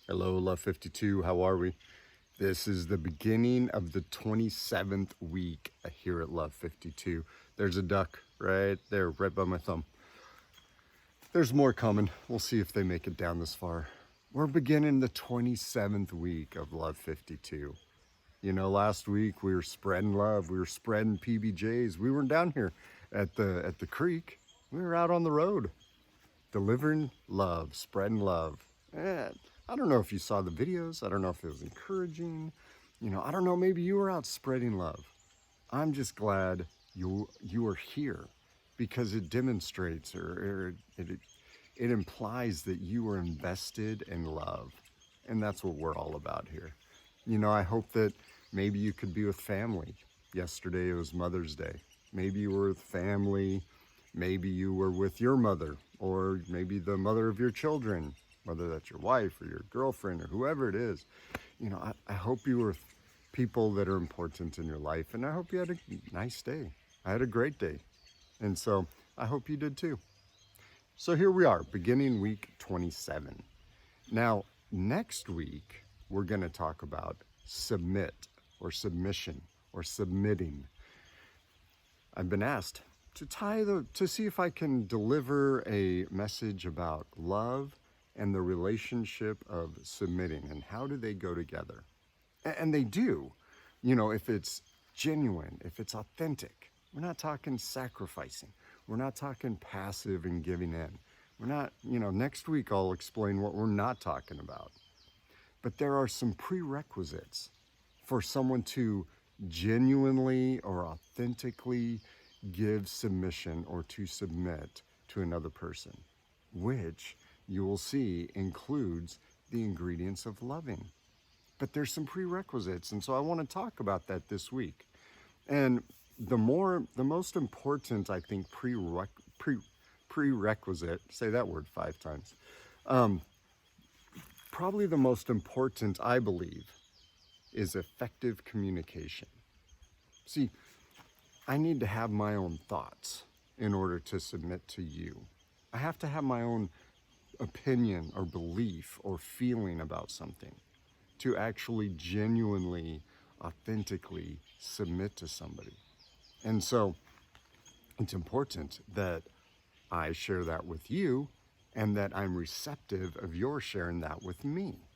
Hello, Love 52. How are we? This is the beginning of the 27th week here at Love 52. There's a duck right there, right by my thumb. There's more coming. We'll see if they make it down this far. We're beginning the 27th week of Love 52. You know, last week we were spreading love. We were spreading PBJs. We weren't down here at the creek. We were out on the road, delivering love, spreading love. I don't know if you saw the videos. I don't know if it was encouraging. You know, I don't know, maybe you were out spreading love. I'm just glad you are here because it demonstrates or it implies that you are invested in love. And that's what we're all about here. You know, I hope that maybe you could be with family. Yesterday it was Mother's Day. Maybe you were with family. Maybe you were with your mother, or maybe the mother of your children, whether that's your wife or your girlfriend or whoever it is. You know, I hope you were with people that are important in your life, and I hope you had a nice day. I had a great day, and so I hope you did too. So here we are, beginning week 27. Now, next week, we're going to talk about submit or submission or submitting. I've been asked to see if I can deliver a message about love and the relationship of submitting and how do they go together. And they do, you know, if it's genuine, if it's authentic. We're not talking sacrificing. We're not talking passive and giving in. We're not, you know, next week I'll explain what we're not talking about. But there are some prerequisites for someone to genuinely or authentically give submission or to submit to another person, which you will see includes the ingredients of loving. But there's some prerequisites, and so I want to talk about that this week. And the most important, I think, prerequisite, say that word 5 times, probably the most important, I believe, is effective communication. See, I need to have my own thoughts in order to submit to you. I have to have my own opinion or belief or feeling about something to actually genuinely, authentically submit to somebody. And so it's important that I share that with you and that I'm receptive of your sharing that with me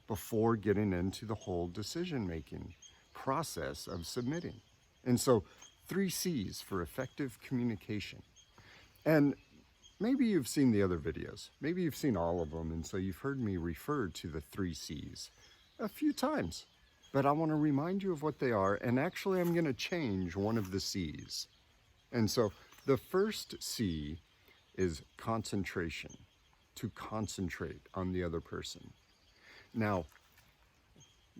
before getting into the whole decision-making process of submitting. And so 3 C's for effective communication. And maybe you've seen the other videos. Maybe you've seen all of them, and so you've heard me refer to the 3 C's a few times. But I want to remind you of what they are, and actually I'm going to change one of the C's. And so the first C is concentration, to concentrate on the other person. Now,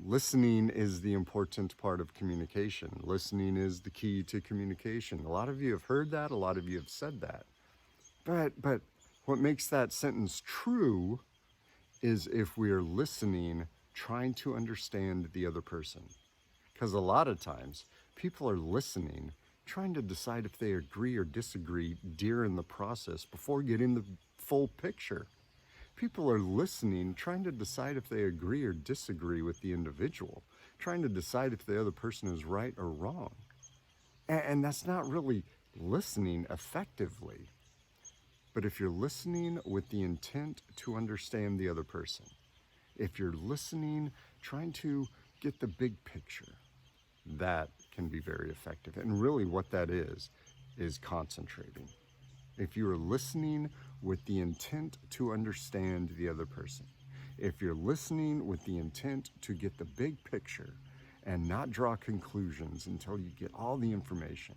listening is the important part of communication. Listening is the key to communication. A lot of you have heard that. A lot of you have said that. But what makes that sentence true is if we are listening, trying to understand the other person. Because a lot of times, people are listening, trying to decide if they agree or disagree during the process before getting the full picture. People are listening, trying to decide if they agree or disagree with the individual, trying to decide if the other person is right or wrong. And that's not really listening effectively. But if you're listening with the intent to understand the other person, if you're listening, trying to get the big picture, that can be very effective. And really what that is concentrating. If you are listening with the intent to understand the other person, if you're listening with the intent to get the big picture and not draw conclusions until you get all the information,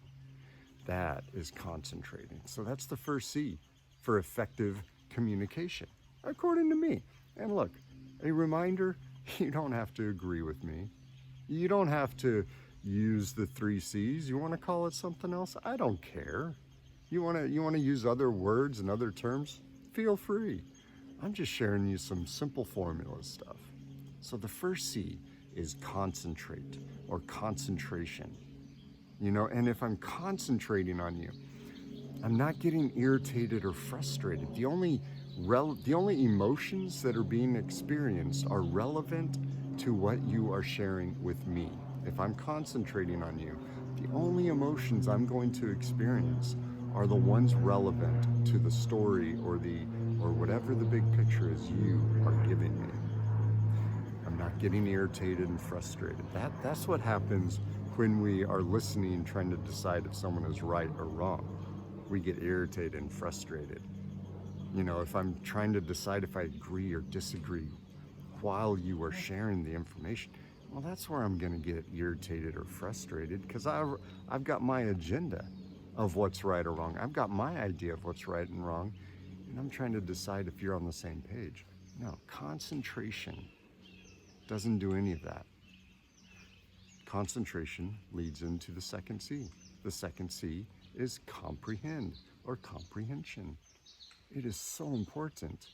that is concentrating. So that's the first C for effective communication, according to me. And look, a reminder, you don't have to agree with me. You don't have to use the 3 C's. You want to call it something else? I don't care. You want to use other words and other terms? Feel free. I'm just sharing you some simple formula stuff. So the first C is concentrate or concentration. You know, and if I'm concentrating on you, I'm not getting irritated or frustrated. The only The only emotions that are being experienced are relevant to what you are sharing with me. If I'm concentrating on you, the only emotions I'm going to experience are the ones relevant to the story or whatever the big picture is you are giving me. I'm not getting irritated and frustrated. That's what happens when we are listening, trying to decide if someone is right or wrong. We get irritated and frustrated. You know, if I'm trying to decide if I agree or disagree while you are sharing the information, well, that's where I'm going to get irritated or frustrated, because I've got my agenda of what's right or wrong. I've got my idea of what's right and wrong, and I'm trying to decide if you're on the same page. No, concentration doesn't do any of that. Concentration leads into the second C. The second C is comprehend or comprehension. It is so important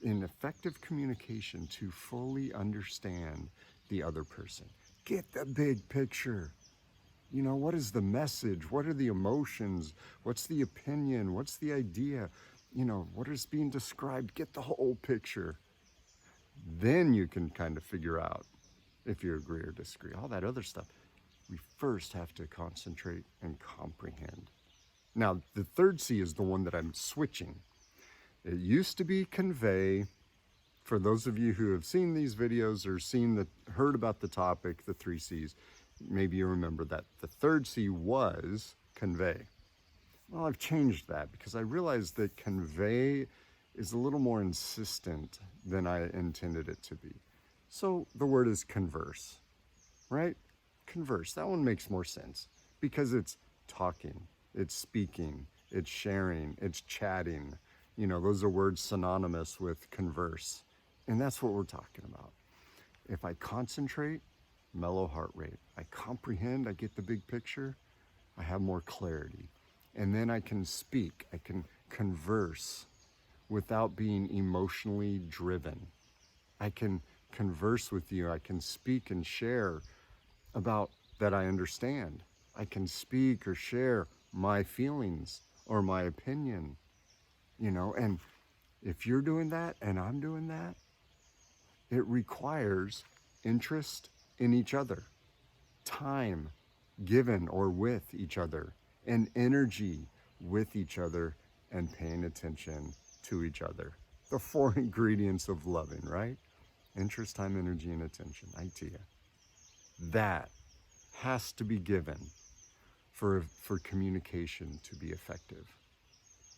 in effective communication to fully understand the other person. Get the big picture. You know, what is the message? What are the emotions? What's the opinion? What's the idea? You know, what is being described? Get the whole picture. Then you can kind of figure out if you agree or disagree. All that other stuff, we first have to concentrate and comprehend. Now, the third C is the one that I'm switching. It used to be convey. For those of you who have seen these videos or heard about the topic, the 3 C's, maybe you remember that the third C was convey. Well, I've changed that because I realized that convey is a little more insistent than I intended it to be. So the word is converse, right? Converse. That one makes more sense because it's talking, it's speaking, it's sharing, it's chatting. You know, those are words synonymous with converse. And that's what we're talking about. If I concentrate, mellow heart rate. I comprehend, I get the big picture, I have more clarity. And then I can speak, I can converse without being emotionally driven. I can converse with you, I can speak and share about that I understand. I can speak or share my feelings or my opinion, you know, and if you're doing that and I'm doing that, it requires interest in each other, time given or with each other, and energy with each other, and paying attention to each other. The 4 ingredients of loving, right? Interest, time, energy, and attention. Idea. That has to be given for communication to be effective.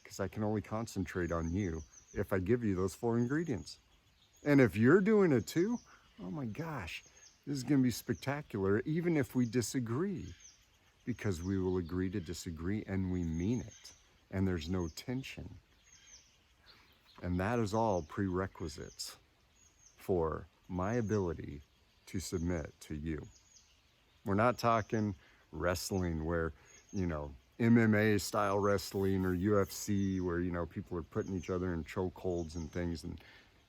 Because I can only concentrate on you if I give you those 4 ingredients. And if you're doing it too, oh my gosh, this is going to be spectacular, even if we disagree, because we will agree to disagree and we mean it, and there's no tension. And that is all prerequisites for my ability to submit to you. We're not talking wrestling where, you know, MMA style wrestling or UFC where, you know, people are putting each other in chokeholds and things and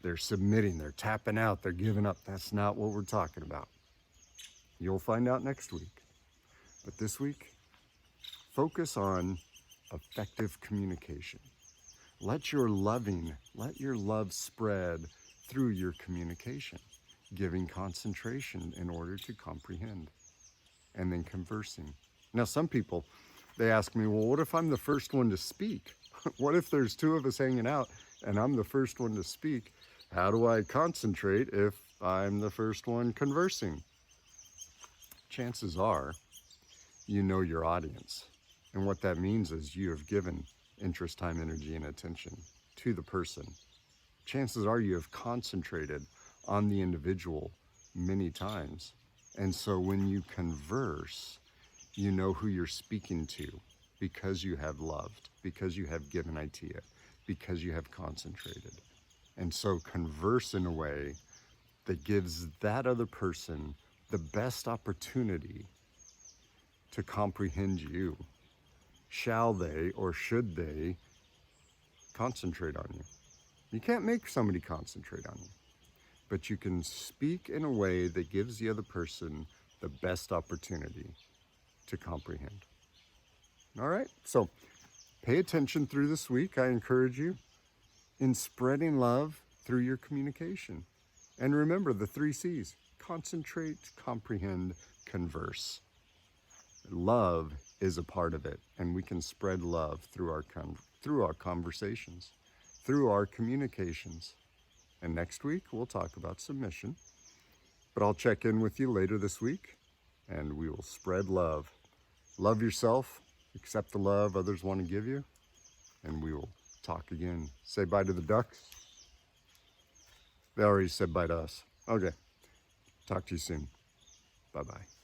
they're submitting, they're tapping out, they're giving up. That's not what we're talking about. You'll find out next week. But this week, focus on effective communication. Let your love spread through your communication, giving concentration in order to comprehend, and then conversing. Now, some people, they ask me, well, what if I'm the first one to speak? What if there's 2 of us hanging out and I'm the first one to speak? How do I concentrate if I'm the first one conversing? Chances are you know your audience. And what that means is you have given interest, time, energy, and attention to the person. Chances are you have concentrated on the individual many times. And so when you converse, you know who you're speaking to because you have loved, because you have given idea, because you have concentrated. And so converse in a way that gives that other person the best opportunity to comprehend you. Shall they or should they concentrate on you? You can't make somebody concentrate on you, but you can speak in a way that gives the other person the best opportunity to comprehend. All right, so pay attention through this week. I encourage you. in spreading love through your communication. And remember the 3 C's: concentrate, comprehend, converse. Love is a part of it, and we can spread love through our conversations, through our communications. And next week we'll talk about submission. But I'll check in with you later this week, and we will spread love. Love yourself, accept the love others want to give you, and we will talk again. Say bye to the ducks. They already said bye to us. Okay. Talk to you soon. Bye-bye.